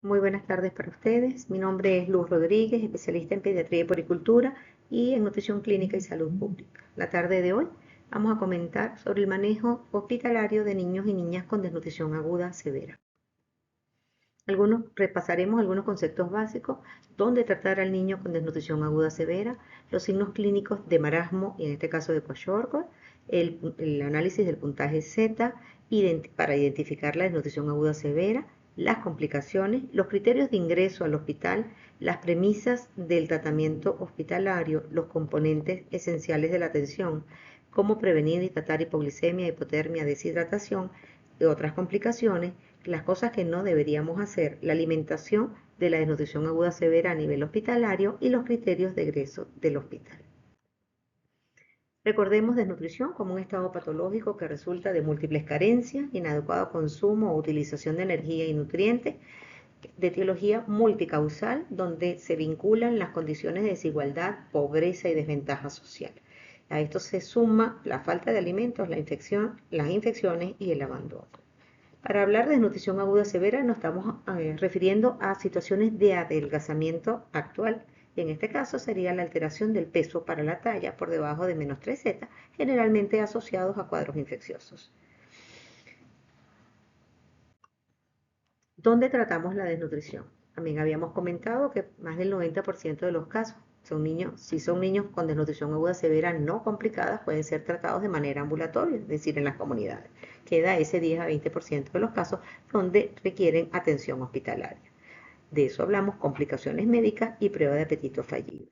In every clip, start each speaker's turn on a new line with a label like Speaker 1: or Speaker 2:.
Speaker 1: Muy buenas tardes para ustedes. Mi nombre es Luz Rodríguez, especialista en pediatría y puericultura y en nutrición clínica y salud pública. La tarde de hoy vamos a comentar sobre el manejo hospitalario de niños y niñas con desnutrición aguda severa. Repasaremos algunos conceptos básicos, dónde tratar al niño con desnutrición aguda severa, los signos clínicos de marasmo, y en este caso de Kwashiorkor, el análisis del puntaje Z para identificar la desnutrición aguda severa, las complicaciones, los criterios de ingreso al hospital, las premisas del tratamiento hospitalario, los componentes esenciales de la atención, cómo prevenir y tratar hipoglicemia, hipotermia, deshidratación y otras complicaciones, las cosas que no deberíamos hacer, la alimentación de la desnutrición aguda severa a nivel hospitalario y los criterios de egreso del hospital. Recordemos desnutrición como un estado patológico que resulta de múltiples carencias, inadecuado consumo o utilización de energía y nutrientes, de etiología multicausal, donde se vinculan las condiciones de desigualdad, pobreza y desventaja social. A esto se suma la falta de alimentos, la infección, las infecciones y el abandono. Para hablar de desnutrición aguda severa nos estamos refiriendo a situaciones de adelgazamiento actual. Y en este caso sería la alteración del peso para la talla por debajo de -3Z, generalmente asociados a cuadros infecciosos. ¿Dónde tratamos la desnutrición? También habíamos comentado que más del 90% de los casos si son niños con desnutrición aguda severa no complicadas, pueden ser tratados de manera ambulatoria, es decir, en las comunidades. Queda ese 10 a 20% de los casos donde requieren atención hospitalaria. De eso hablamos, complicaciones médicas y prueba de apetito fallido.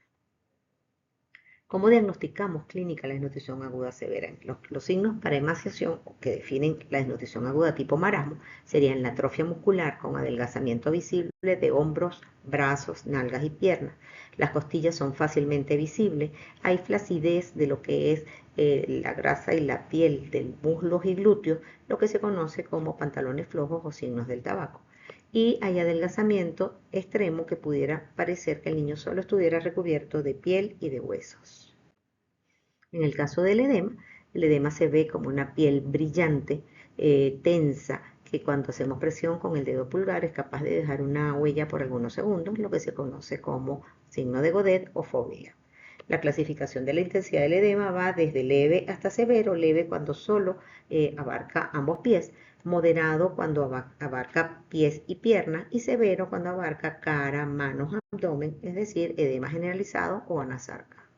Speaker 1: ¿Cómo diagnosticamos clínica la desnutrición aguda severa? Los signos para emaciación que definen la desnutrición aguda tipo marasmo serían la atrofia muscular con adelgazamiento visible de hombros, brazos, nalgas y piernas. Las costillas son fácilmente visibles. Hay flacidez de lo que es la grasa y la piel de muslos y glúteos, lo que se conoce como pantalones flojos o signos del tabaco. Y hay adelgazamiento extremo que pudiera parecer que el niño solo estuviera recubierto de piel y de huesos. En el caso del edema, el edema se ve como una piel brillante, tensa, que cuando hacemos presión con el dedo pulgar es capaz de dejar una huella por algunos segundos, lo que se conoce como signo de Godet o fobia. La clasificación de la intensidad del edema va desde leve hasta severo, leve cuando solo abarca ambos pies, moderado cuando abarca pies y piernas y severo cuando abarca cara, manos, abdomen, es decir, edema generalizado o anasarca.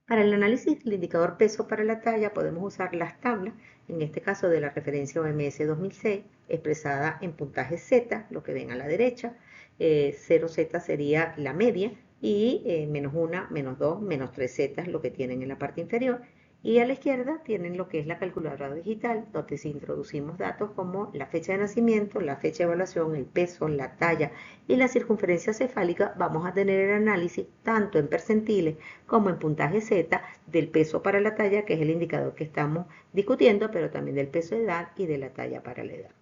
Speaker 1: Para el análisis del indicador peso para la talla podemos usar las tablas, en este caso de la referencia OMS 2006, expresada en puntaje Z, lo que ven a la derecha. 0Z sería la media y -1, -2, -3Z lo que tienen en la parte inferior. Y a la izquierda tienen lo que es la calculadora digital, donde si introducimos datos como la fecha de nacimiento, la fecha de evaluación, el peso, la talla y la circunferencia cefálica, vamos a tener el análisis tanto en percentiles como en puntaje Z del peso para la talla, que es el indicador que estamos discutiendo, pero también del peso de edad y de la talla para la edad.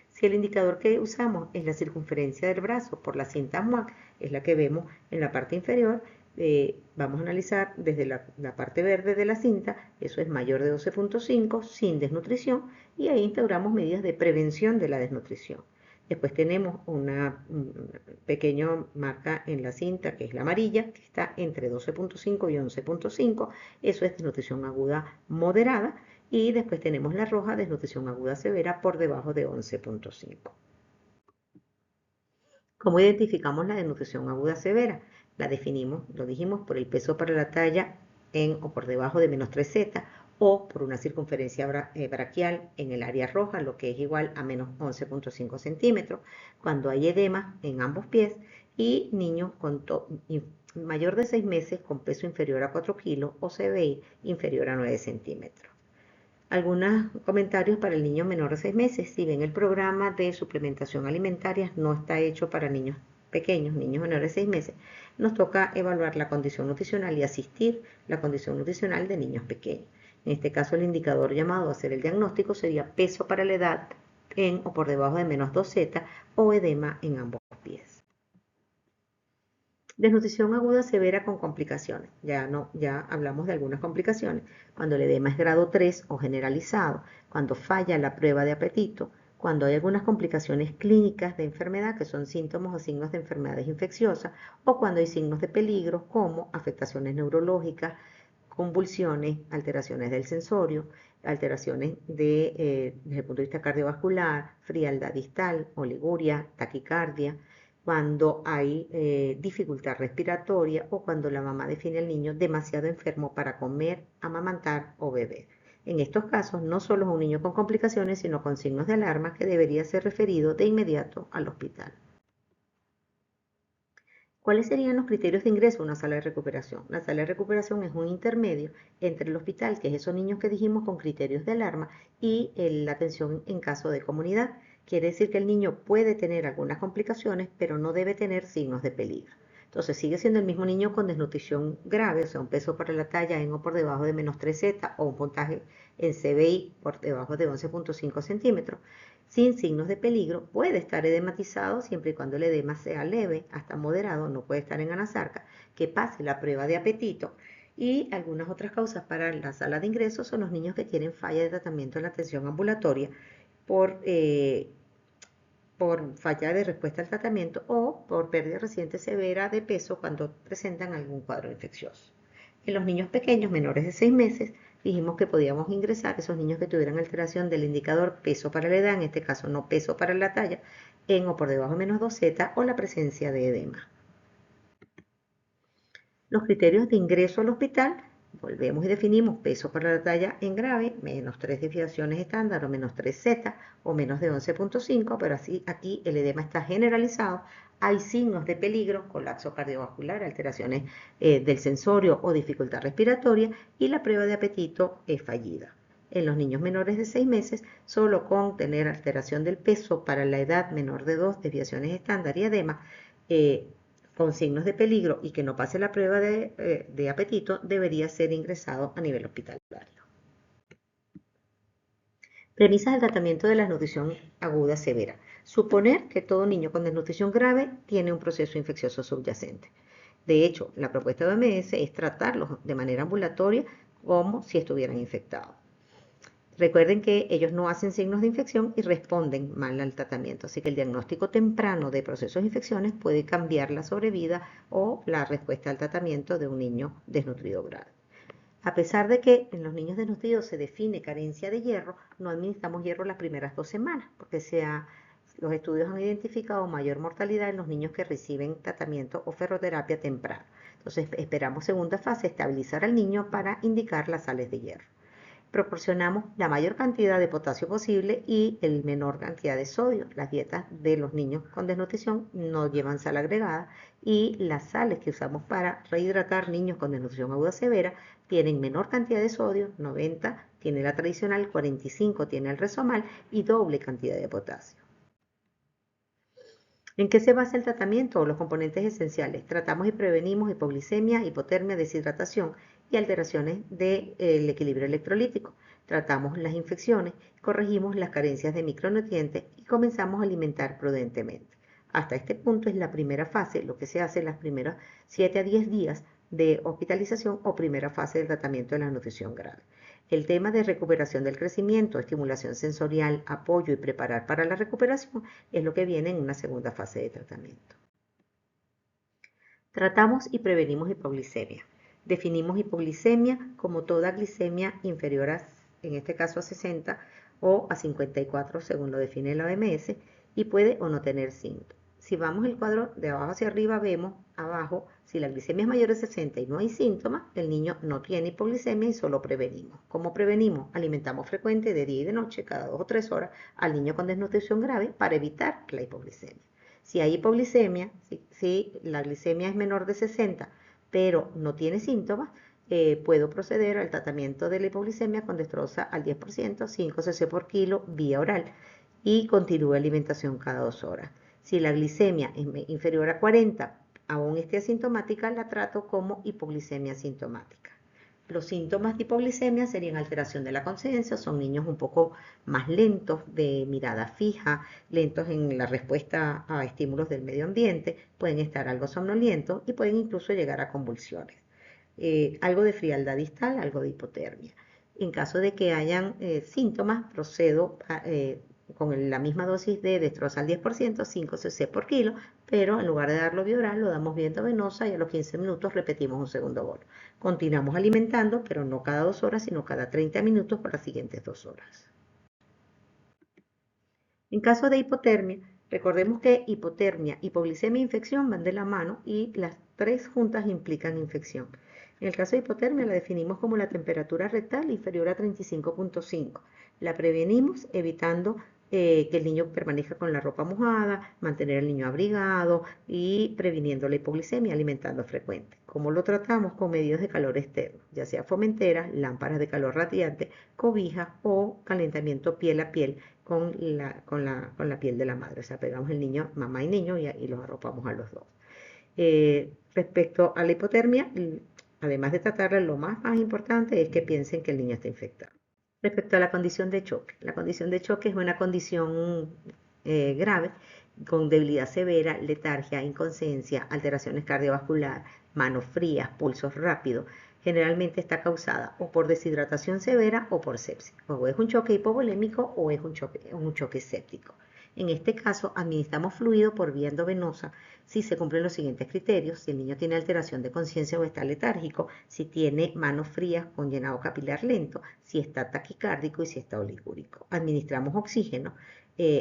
Speaker 1: Si el indicador que usamos es la circunferencia del brazo por la cinta MUAC, es la que vemos en la parte inferior, vamos a analizar desde la parte verde de la cinta, eso es mayor de 12.5 sin desnutrición, y ahí instauramos medidas de prevención de la desnutrición. Después tenemos una pequeña marca en la cinta, que es la amarilla, que está entre 12.5 y 11.5, eso es desnutrición aguda moderada, y después tenemos la roja, desnutrición aguda severa, por debajo de 11.5. ¿Cómo identificamos la desnutrición aguda severa? La definimos, lo dijimos, por el peso para la talla en o por debajo de -3Z o por una circunferencia braquial en el área roja, lo que es igual a -11.5 centímetros, cuando hay edema en ambos pies y niños mayor de 6 meses con peso inferior a 4 kilos o CBI inferior a 9 centímetros. Algunos comentarios para el niño menor de 6 meses. Si bien el programa de suplementación alimentaria no está hecho para niños pequeños, niños menores de 6 meses, nos toca evaluar la condición nutricional y asistir la condición nutricional de niños pequeños. En este caso, el indicador llamado a hacer el diagnóstico sería peso para la edad en o por debajo de -2Z o edema en ambos pies. Desnutrición aguda severa con complicaciones. Ya hablamos de algunas complicaciones. Cuando el edema es grado 3 o generalizado, cuando falla la prueba de apetito, cuando hay algunas complicaciones clínicas de enfermedad, que son síntomas o signos de enfermedades infecciosas, o cuando hay signos de peligro como afectaciones neurológicas, convulsiones, alteraciones del sensorio, alteraciones desde el punto de vista cardiovascular, frialdad distal, oliguria, taquicardia, cuando hay dificultad respiratoria o cuando la mamá define al niño demasiado enfermo para comer, amamantar o beber. En estos casos, no solo es un niño con complicaciones, sino con signos de alarma que debería ser referido de inmediato al hospital. ¿Cuáles serían los criterios de ingreso a una sala de recuperación? La sala de recuperación es un intermedio entre el hospital, que es esos niños que dijimos con criterios de alarma, y la atención en caso de comunidad. Quiere decir que el niño puede tener algunas complicaciones, pero no debe tener signos de peligro. Entonces sigue siendo el mismo niño con desnutrición grave, o sea, un peso para la talla en o por debajo de -3Z o un puntaje en CBI por debajo de 11.5 centímetros, sin signos de peligro, puede estar edematizado siempre y cuando el edema sea leve hasta moderado, no puede estar en anasarca, que pase la prueba de apetito. Y algunas otras causas para la sala de ingreso son los niños que tienen falla de tratamiento en la atención ambulatoria por, eh, por falla de respuesta al tratamiento o por pérdida reciente severa de peso cuando presentan algún cuadro infeccioso. En los niños pequeños, menores de 6 meses, dijimos que podíamos ingresar esos niños que tuvieran alteración del indicador peso para la edad, en este caso no peso para la talla, en o por debajo de -2Z o la presencia de edema. Los criterios de ingreso al hospital, volvemos y definimos peso para la talla en grave, -3 desviaciones estándar o -3Z o menos de 11.5, pero así aquí el edema está generalizado. Hay signos de peligro, colapso cardiovascular, alteraciones del sensorio o dificultad respiratoria y la prueba de apetito es fallida. En los niños menores de 6 meses, solo con tener alteración del peso para la edad menor de 2 desviaciones estándar y edema, con signos de peligro y que no pase la prueba de apetito, debería ser ingresado a nivel hospitalario. Premisas del tratamiento de la desnutrición aguda severa. Suponer que todo niño con desnutrición grave tiene un proceso infeccioso subyacente. De hecho, la propuesta de OMS es tratarlos de manera ambulatoria como si estuvieran infectados. Recuerden que ellos no hacen signos de infección y responden mal al tratamiento, así que el diagnóstico temprano de procesos de infecciones puede cambiar la sobrevida o la respuesta al tratamiento de un niño desnutrido grave. A pesar de que en los niños desnutridos se define carencia de hierro, no administramos hierro las primeras 2 semanas, porque los estudios han identificado mayor mortalidad en los niños que reciben tratamiento o ferroterapia temprano. Entonces esperamos segunda fase estabilizar al niño para indicar las sales de hierro. Proporcionamos la mayor cantidad de potasio posible y el menor cantidad de sodio. Las dietas de los niños con desnutrición no llevan sal agregada y las sales que usamos para rehidratar niños con desnutrición aguda severa tienen menor cantidad de sodio, 90 tiene la tradicional, 45 tiene el Resomal y doble cantidad de potasio. ¿En qué se basa el tratamiento o los componentes esenciales? Tratamos y prevenimos hipoglicemia, hipotermia, deshidratación y alteraciones del equilibrio electrolítico. Tratamos las infecciones, corregimos las carencias de micronutrientes y comenzamos a alimentar prudentemente. Hasta este punto es la primera fase, lo que se hace en las primeras 7 a 10 días de hospitalización o primera fase del tratamiento de la nutrición grave. El tema de recuperación del crecimiento, estimulación sensorial, apoyo y preparar para la recuperación es lo que viene en una segunda fase de tratamiento. Tratamos y prevenimos hipoglicemia. Definimos hipoglicemia como toda glicemia inferior a, en este caso, a 60 o a 54, según lo define la OMS, y puede o no tener síntomas. Si vamos el cuadro de abajo hacia arriba, vemos abajo, si la glicemia es mayor de 60 y no hay síntomas, el niño no tiene hipoglicemia y solo prevenimos. ¿Cómo prevenimos? Alimentamos frecuente de día y de noche, cada 2 o 3 horas, al niño con desnutrición grave para evitar la hipoglicemia. Si hay hipoglicemia, si la glicemia es menor de 60, pero no tiene síntomas, puedo proceder al tratamiento de la hipoglicemia con dextrosa al 10%, 5 cc por kilo, vía oral, y continúo alimentación cada 2 horas. Si la glicemia es inferior a 40, aún esté asintomática, la trato como hipoglicemia asintomática. Los síntomas de hipoglicemia serían alteración de la conciencia, son niños un poco más lentos de mirada fija, lentos en la respuesta a estímulos del medio ambiente, pueden estar algo somnolientos y pueden incluso llegar a convulsiones. Algo de frialdad distal, algo de hipotermia. En caso de que hayan síntomas, procedo con la misma dosis de destroza al 10%, 5 cc por kilo, pero en lugar de darlo vía oral, lo damos vía venosa y a los 15 minutos repetimos un segundo bolo. Continuamos alimentando, pero no cada 2 horas, sino cada 30 minutos por las siguientes 2 horas. En caso de hipotermia, recordemos que hipotermia, hipoglicemia e infección van de la mano y las tres juntas implican infección. En el caso de hipotermia la definimos como la temperatura rectal inferior a 35.5. La prevenimos evitando que el niño permanezca con la ropa mojada, mantener al niño abrigado y previniendo la hipoglicemia, alimentando frecuente. ¿Cómo lo tratamos? Con medios de calor externo, ya sea fomenteras, lámparas de calor radiante, cobijas o calentamiento piel a piel con la piel de la madre. O sea, pegamos el niño, mamá y niño, y los arropamos a los dos. Respecto a la hipotermia, además de tratarla, lo más importante es que piensen que el niño está infectado. Respecto a la condición de choque es una condición grave con debilidad severa, letargia, inconsciencia, alteraciones cardiovasculares, manos frías, pulsos rápidos. Generalmente está causada o por deshidratación severa o por sepsis. O es un choque hipovolémico o es un choque séptico. En este caso, administramos fluido por vía endovenosa si se cumplen los siguientes criterios: si el niño tiene alteración de conciencia o está letárgico, si tiene manos frías con llenado capilar lento, si está taquicárdico y si está oligúrico. Administramos oxígeno,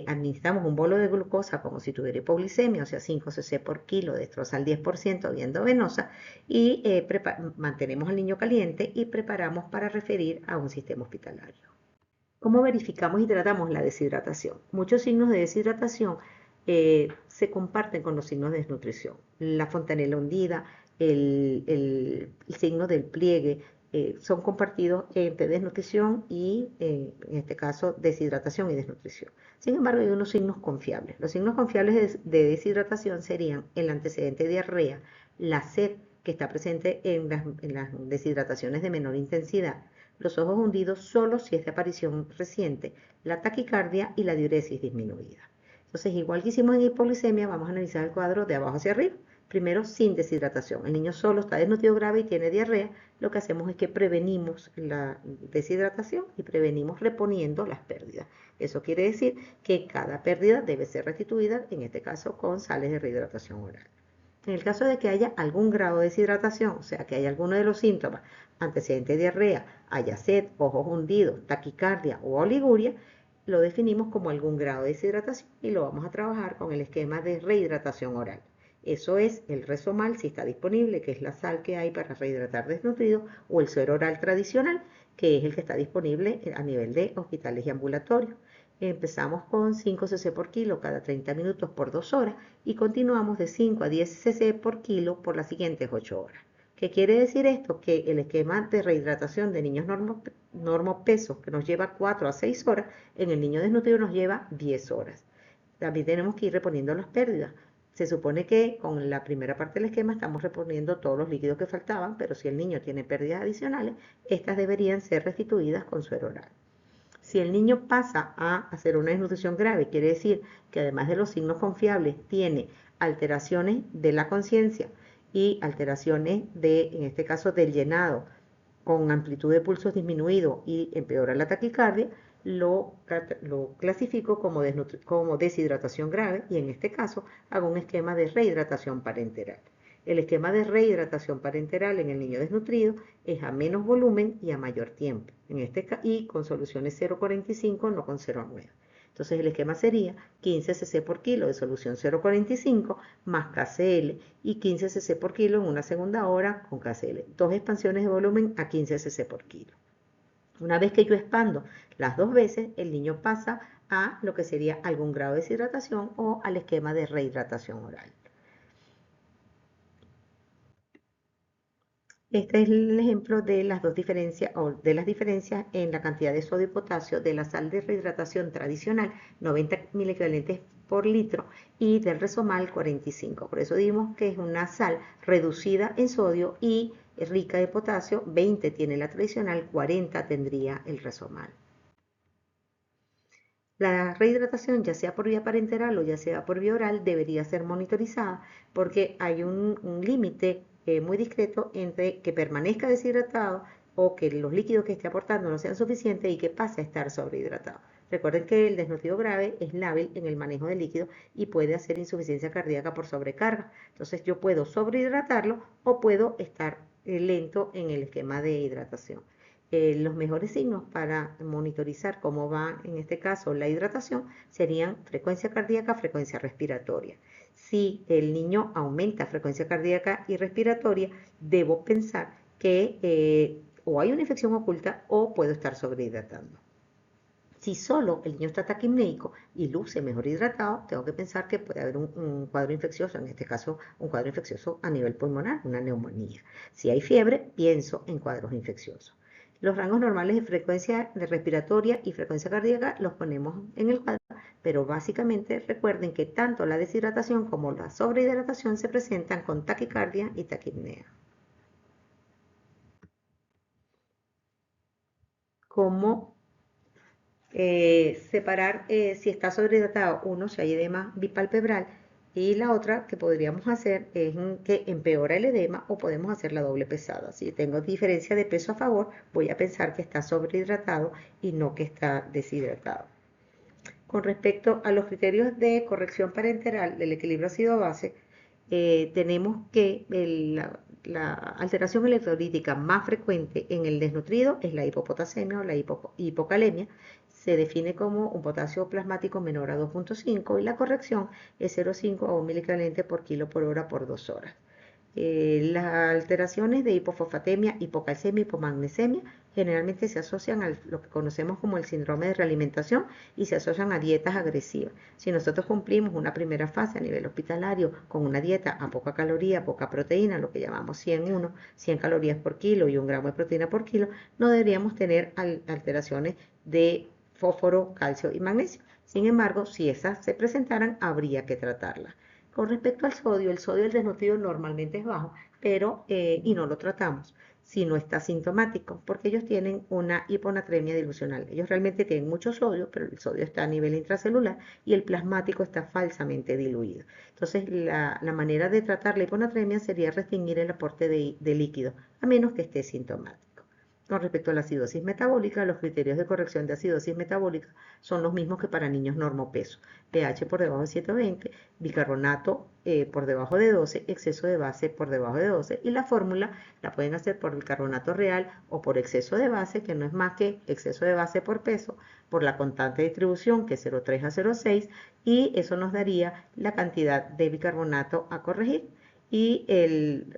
Speaker 1: administramos un bolo de glucosa como si tuviera hipoglicemia, o sea, 5 cc por kilo, destroza al 10% vía endovenosa, y mantenemos al niño caliente y preparamos para referir a un sistema hospitalario. ¿Cómo verificamos y tratamos la deshidratación? Muchos signos de deshidratación se comparten con los signos de desnutrición. La fontanela hundida, el signo del pliegue, son compartidos entre desnutrición y, en este caso, deshidratación y desnutrición. Sin embargo, hay unos signos confiables. Los signos confiables de deshidratación serían el antecedente de diarrea, la sed que está presente en las deshidrataciones de menor intensidad, los ojos hundidos solo si es de aparición reciente, la taquicardia y la diuresis disminuida. Entonces, igual que hicimos en hipoglicemia, vamos a analizar el cuadro de abajo hacia arriba. Primero, sin deshidratación. El niño solo está desnutrido grave y tiene diarrea. Lo que hacemos es que prevenimos la deshidratación y prevenimos reponiendo las pérdidas. Eso quiere decir que cada pérdida debe ser restituida, en este caso con sales de rehidratación oral. En el caso de que haya algún grado de deshidratación, o sea, que haya alguno de los síntomas, antecedente de diarrea, haya sed, ojos hundidos, taquicardia o oliguria, lo definimos como algún grado de deshidratación y lo vamos a trabajar con el esquema de rehidratación oral. Eso es el Resomal, si está disponible, que es la sal que hay para rehidratar desnutrido, o el suero oral tradicional, que es el que está disponible a nivel de hospitales y ambulatorios. Empezamos con 5 cc por kilo cada 30 minutos por 2 horas y continuamos de 5 a 10 cc por kilo por las siguientes 8 horas. ¿Qué quiere decir esto? Que el esquema de rehidratación de niños normopesos, que nos lleva 4 a 6 horas, en el niño desnutrido nos lleva 10 horas. También tenemos que ir reponiendo las pérdidas. Se supone que con la primera parte del esquema estamos reponiendo todos los líquidos que faltaban, pero si el niño tiene pérdidas adicionales, estas deberían ser restituidas con suero oral. Si el niño pasa a hacer una desnutrición grave, quiere decir que además de los signos confiables, tiene alteraciones de la conciencia y alteraciones en este caso, del llenado, con amplitud de pulsos disminuido y empeora la taquicardia, lo clasifico como deshidratación grave y en este caso hago un esquema de rehidratación parenteral. El esquema de rehidratación parenteral en el niño desnutrido es a menos volumen y a mayor tiempo, y con soluciones 0,45, no con 0,9. Entonces el esquema sería 15 cc por kilo de solución 0,45 más KCl y 15 cc por kilo en una segunda hora con KCl. Dos expansiones de volumen a 15 cc por kilo. Una vez que yo expando las dos veces, el niño pasa a lo que sería algún grado de deshidratación o al esquema de rehidratación oral. Este es el ejemplo de las dos diferencias o de las diferencias en la cantidad de sodio y potasio de la sal de rehidratación tradicional, 90 equivalentes por litro, y del Resomal 45. Por eso dimos que es una sal reducida en sodio y rica de potasio. 20 tiene la tradicional, 40 tendría el Resomal. La rehidratación, ya sea por vía parenteral o ya sea por vía oral, debería ser monitorizada porque hay un límite muy discreto entre que permanezca deshidratado o que los líquidos que esté aportando no sean suficientes y que pase a estar sobrehidratado. Recuerden que el desnutrido grave es lábil en el manejo del líquido y puede hacer insuficiencia cardíaca por sobrecarga. Entonces yo puedo sobrehidratarlo o puedo estar lento en el esquema de hidratación. Los mejores signos para monitorizar cómo va en este caso la hidratación serían frecuencia cardíaca, frecuencia respiratoria. Si el niño aumenta frecuencia cardíaca y respiratoria, debo pensar que o hay una infección oculta o puedo estar sobrehidratando. Si solo el niño está taquimneico y luce mejor hidratado, tengo que pensar que puede haber un cuadro infeccioso, en este caso un cuadro infeccioso a nivel pulmonar, una neumonía. Si hay fiebre, pienso en cuadros infecciosos. Los rangos normales de frecuencia respiratoria y frecuencia cardíaca los ponemos en el cuadro, pero básicamente recuerden que tanto la deshidratación como la sobrehidratación se presentan con taquicardia y taquipnea. ¿Cómo separar si está sobrehidratado? Uno, si hay edema bipalpebral, y la otra que podríamos hacer es que empeora el edema o podemos hacer la doble pesada. Si tengo diferencia de peso a favor, voy a pensar que está sobrehidratado y no que está deshidratado. Con respecto a los criterios de corrección parenteral del equilibrio ácido-base, tenemos que la alteración electrolítica más frecuente en el desnutrido es la hipopotasemia o la hipocalemia. Se define como un potasio plasmático menor a 2.5 y la corrección es 0,5 a 1 miliequivalente por kilo por hora por 2 horas. Las alteraciones de hipofosfatemia, hipocalcemia y hipomagnesemia generalmente se asocian a lo que conocemos como el síndrome de realimentación y se asocian a dietas agresivas. Si nosotros cumplimos una primera fase a nivel hospitalario con una dieta a poca caloría, poca proteína, lo que llamamos 100 calorías por kilo y 1 gramo de proteína por kilo, no deberíamos tener alteraciones de fósforo, calcio y magnesio. Sin embargo, si esas se presentaran, habría que tratarlas. Con respecto al sodio, el sodio del desnutrido normalmente es bajo, pero y no lo tratamos si no está sintomático, porque ellos tienen una hiponatremia dilucional. Ellos realmente tienen mucho sodio, pero el sodio está a nivel intracelular y el plasmático está falsamente diluido. Entonces, la manera de tratar la hiponatremia sería restringir el aporte de líquido, a menos que esté sintomático. Con respecto a la acidosis metabólica, los criterios de corrección de acidosis metabólica son los mismos que para niños normopeso. pH por debajo de 720, bicarbonato por debajo de 12, exceso de base por debajo de 12 y la fórmula la pueden hacer por bicarbonato real o por exceso de base, que no es más que exceso de base por peso, por la constante de distribución, que es 0,3 a 0,6, y eso nos daría la cantidad de bicarbonato a corregir. Y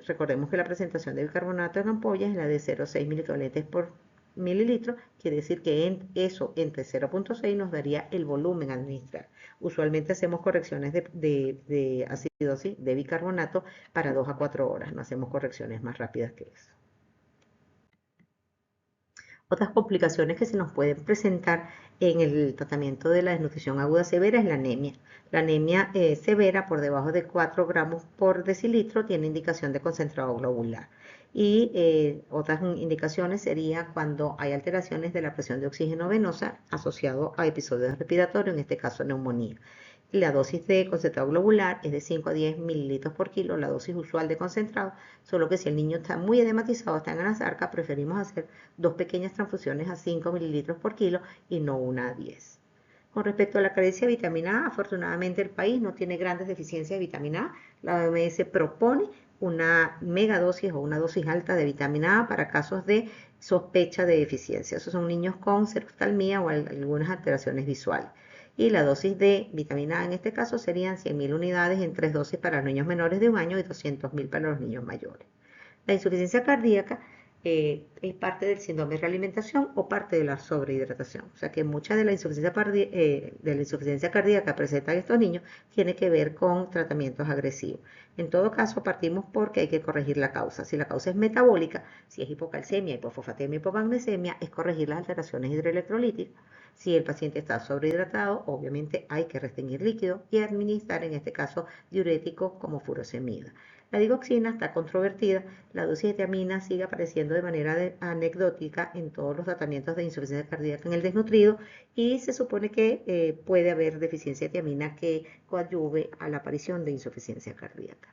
Speaker 1: recordemos que la presentación de bicarbonato en ampollas es la de 0,6 miliequivalentes por mililitro, quiere decir que eso entre 0,6 nos daría el volumen a administrar. Usualmente hacemos correcciones de acidosis de bicarbonato para 2 a 4 horas, no hacemos correcciones más rápidas que eso. Otras complicaciones que se nos pueden presentar en el tratamiento de la desnutrición aguda severa es la anemia. La anemia severa por debajo de 4 gramos por decilitro tiene indicación de concentrado globular. Y otras indicaciones sería cuando hay alteraciones de la presión de oxígeno venosa asociado a episodios respiratorios, en este caso neumonía. La dosis de concentrado globular es de 5 a 10 mililitros por kilo, la dosis usual de concentrado, solo que si el niño está muy edematizado, está en anasarca, preferimos hacer 2 pequeñas transfusiones a 5 mililitros por kilo y no una a 10. Con respecto a la carencia de vitamina A, afortunadamente el país no tiene grandes deficiencias de vitamina A. La OMS propone una megadosis o una dosis alta de vitamina A para casos de sospecha de deficiencia. Esos son niños con xeroftalmía o algunas alteraciones visuales. Y la dosis de vitamina A en este caso serían 100.000 unidades en 3 dosis para los niños menores de 1 año y 200.000 para los niños mayores. La insuficiencia cardíaca es parte del síndrome de realimentación o parte de la sobrehidratación. O sea que mucha de la insuficiencia cardíaca que presentan estos niños tiene que ver con tratamientos agresivos. En todo caso, partimos porque hay que corregir la causa. Si la causa es metabólica, si es hipocalcemia, hipofosfatemia, hipomagnesemia, es corregir las alteraciones hidroelectrolíticas. Si el paciente está sobrehidratado, obviamente hay que restringir líquido y administrar, en este caso, diuréticos como furosemida. La digoxina está controvertida, la dosis de tiamina sigue apareciendo de manera anecdótica en todos los tratamientos de insuficiencia cardíaca en el desnutrido y se supone que puede haber deficiencia de tiamina que coadyuve a la aparición de insuficiencia cardíaca.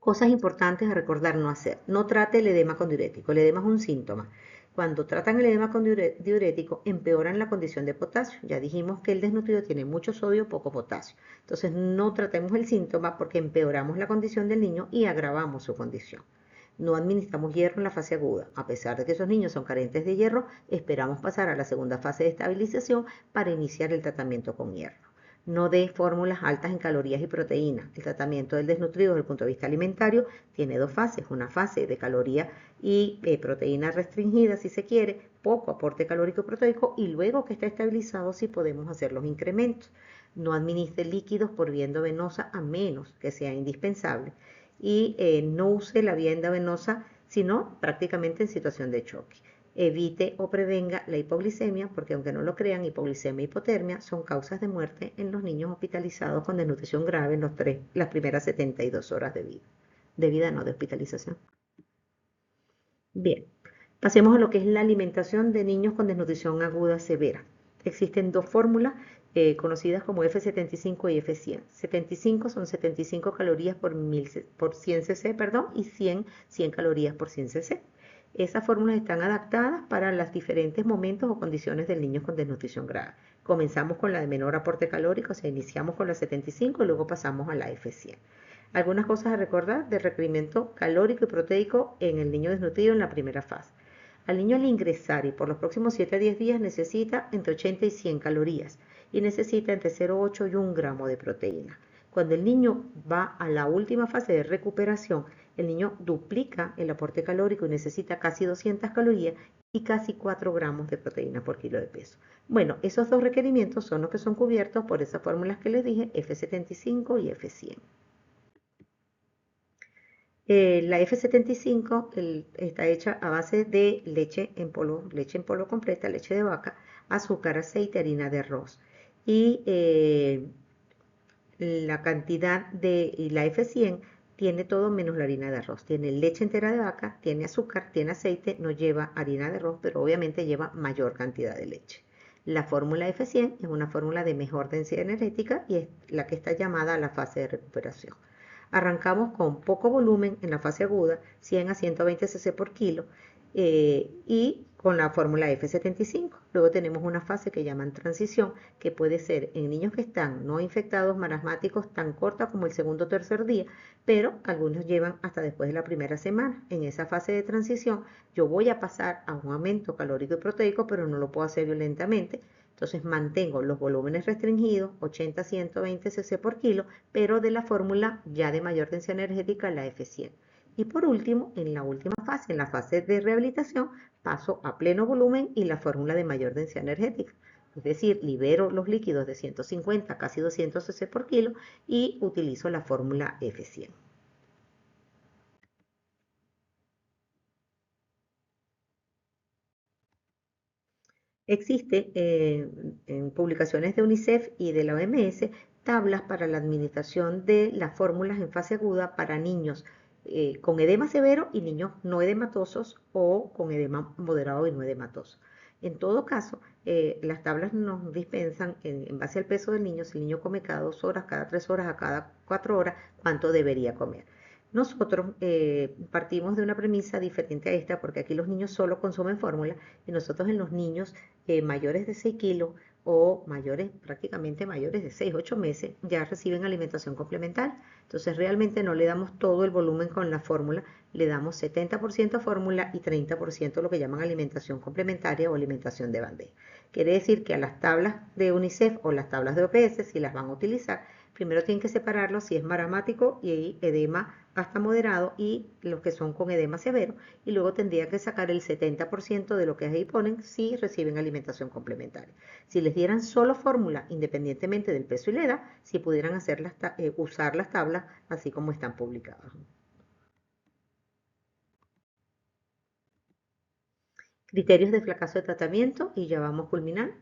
Speaker 1: Cosas importantes a recordar no hacer. No trate el edema con diurético. El edema es un síntoma. Cuando tratan el edema con diurético, empeoran la condición de potasio. Ya dijimos que el desnutrido tiene mucho sodio, poco potasio. Entonces no tratemos el síntoma porque empeoramos la condición del niño y agravamos su condición. No administramos hierro en la fase aguda. A pesar de que esos niños son carentes de hierro, esperamos pasar a la segunda fase de estabilización para iniciar el tratamiento con hierro. No dé fórmulas altas en calorías y proteínas. El tratamiento del desnutrido desde el punto de vista alimentario tiene dos fases. Una fase de caloría y proteína restringida, si se quiere, poco aporte calórico y proteico, y luego que está estabilizado, si podemos hacer los incrementos. No administre líquidos por vía endovenosa a menos que sea indispensable y no use la vía endovenosa sino prácticamente en situación de choque. Evite o prevenga la hipoglicemia, porque aunque no lo crean, hipoglicemia y hipotermia son causas de muerte en los niños hospitalizados con desnutrición grave en las primeras 72 horas de vida, no de hospitalización. Bien, pasemos a lo que es la alimentación de niños con desnutrición aguda severa. Existen dos fórmulas conocidas como F75 y F100. 75 son 75 calorías por 100 cc, perdón, y 100 calorías por 100 cc. Esas fórmulas están adaptadas para los diferentes momentos o condiciones del niño con desnutrición grave. Comenzamos con la de menor aporte calórico, o sea, iniciamos con la 75 y luego pasamos a la F100. Algunas cosas a recordar del requerimiento calórico y proteico en el niño desnutrido en la primera fase. Al niño al ingresar y por los próximos 7 a 10 días necesita entre 80 y 100 calorías y necesita entre 0,8 y 1 gramo de proteína. Cuando el niño va a la última fase de recuperación, el niño duplica el aporte calórico y necesita casi 200 calorías y casi 4 gramos de proteína por kilo de peso. Bueno, esos dos requerimientos son los que son cubiertos por esas fórmulas que les dije, F75 y F100. La F75 está hecha a base de leche en polvo completa, leche de vaca, azúcar, aceite, harina de arroz. Y la cantidad de la F100 tiene todo menos la harina de arroz. Tiene leche entera de vaca, tiene azúcar, tiene aceite, no lleva harina de arroz, pero obviamente lleva mayor cantidad de leche. La fórmula F100 es una fórmula de mejor densidad energética y es la que está llamada a la fase de recuperación. Arrancamos con poco volumen en la fase aguda, 100 a 120 cc por kilo, y con la fórmula F75. Luego tenemos una fase que llaman transición, que puede ser en niños que están no infectados, marasmáticos, tan corta como el segundo o tercer día, pero algunos llevan hasta después de la primera semana. En esa fase de transición yo voy a pasar a un aumento calórico y proteico, pero no lo puedo hacer violentamente. Entonces mantengo los volúmenes restringidos, 80 a 120 cc por kilo, pero de la fórmula ya de mayor densidad energética, la F100. Y por último, en la última fase, en la fase de rehabilitación, paso a pleno volumen y la fórmula de mayor densidad energética. Es decir, libero los líquidos de 150 a casi 200 cc por kilo y utilizo la fórmula F100. Existe en publicaciones de UNICEF y de la OMS tablas para la administración de las fórmulas en fase aguda para niños con edema severo y niños no edematosos o con edema moderado y no edematoso. En todo caso, las tablas nos dispensan en base al peso del niño, si el niño come cada 2 horas, cada 3 horas, a cada 4 horas, cuánto debería comer. Nosotros partimos de una premisa diferente a esta porque aquí los niños solo consumen fórmula y nosotros en los niños mayores de 6 kilos o mayores, prácticamente mayores de 6, 8 meses, ya reciben alimentación complementaria. Entonces realmente no le damos todo el volumen con la fórmula, le damos 70% fórmula y 30% lo que llaman alimentación complementaria o alimentación de bandeja. Quiere decir que a las tablas de UNICEF o las tablas de OPS, si las van a utilizar, primero tienen que separarlo si es maramático y edema hasta moderado y los que son con edema severo, y luego tendría que sacar el 70% de lo que ahí ponen si reciben alimentación complementaria. Si les dieran solo fórmula, independientemente del peso y la edad, si pudieran usar las tablas así como están publicadas. Criterios de fracaso de tratamiento, y ya vamos culminando.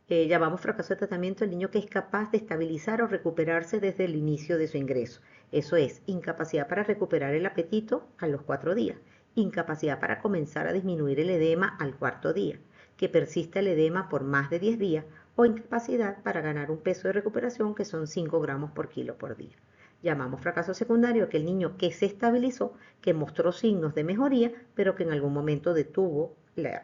Speaker 1: Llamamos fracaso de tratamiento el niño que es capaz de estabilizar o recuperarse desde el inicio de su ingreso. Eso es, incapacidad para recuperar el apetito a los 4 días, incapacidad para comenzar a disminuir el edema al cuarto día, que persista el edema por más de 10 días o incapacidad para ganar un peso de recuperación que son 5 gramos por kilo por día. Llamamos fracaso secundario aquel niño que se estabilizó, que mostró signos de mejoría, pero que en algún momento detuvo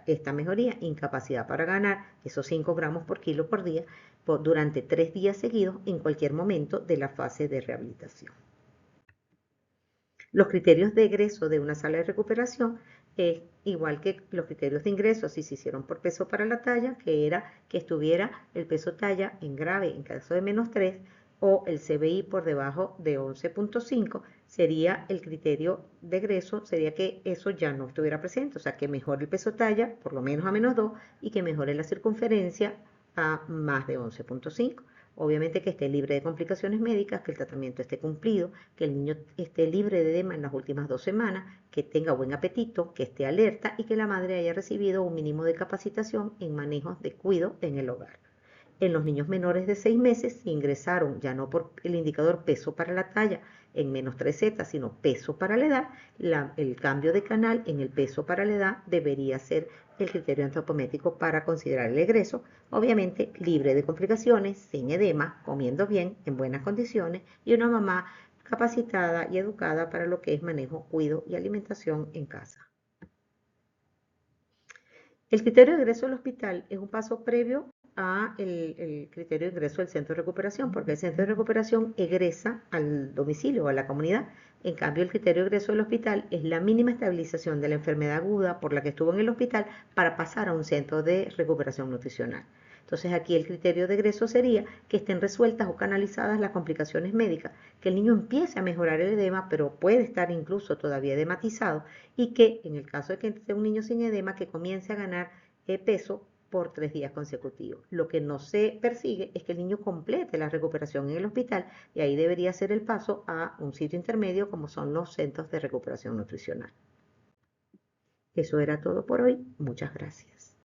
Speaker 1: esta mejoría, incapacidad para ganar esos 5 gramos por kilo por día durante 3 días seguidos en cualquier momento de la fase de rehabilitación. Los criterios de egreso de una sala de recuperación es igual que los criterios de ingreso si se hicieron por peso para la talla, que era que estuviera el peso talla en grave en caso de -3 o el CBI por debajo de 11.5, sería el criterio de egreso, sería que eso ya no estuviera presente, o sea, que mejore el peso talla por lo menos a -2 y que mejore la circunferencia a más de 11.5. Obviamente que esté libre de complicaciones médicas, que el tratamiento esté cumplido, que el niño esté libre de edema en las últimas 2 semanas, que tenga buen apetito, que esté alerta y que la madre haya recibido un mínimo de capacitación en manejos de cuidado en el hogar. En los niños menores de 6 meses se ingresaron, ya no por el indicador peso para la talla en -3Z, sino peso para la edad, el cambio de canal en el peso para la edad debería ser el criterio antropométrico para considerar el egreso, obviamente libre de complicaciones, sin edema, comiendo bien, en buenas condiciones y una mamá capacitada y educada para lo que es manejo, cuidado y alimentación en casa. El criterio de ingreso al hospital es un paso previo a el criterio de ingreso al centro de recuperación, porque el centro de recuperación egresa al domicilio o a la comunidad. En cambio, el criterio de ingreso al hospital es la mínima estabilización de la enfermedad aguda por la que estuvo en el hospital para pasar a un centro de recuperación nutricional. Entonces aquí el criterio de egreso sería que estén resueltas o canalizadas las complicaciones médicas, que el niño empiece a mejorar el edema, pero puede estar incluso todavía edematizado, y que en el caso de que esté un niño sin edema, que comience a ganar peso por 3 días consecutivos. Lo que no se persigue es que el niño complete la recuperación en el hospital y ahí debería ser el paso a un sitio intermedio como son los centros de recuperación nutricional. Eso era todo por hoy. Muchas gracias.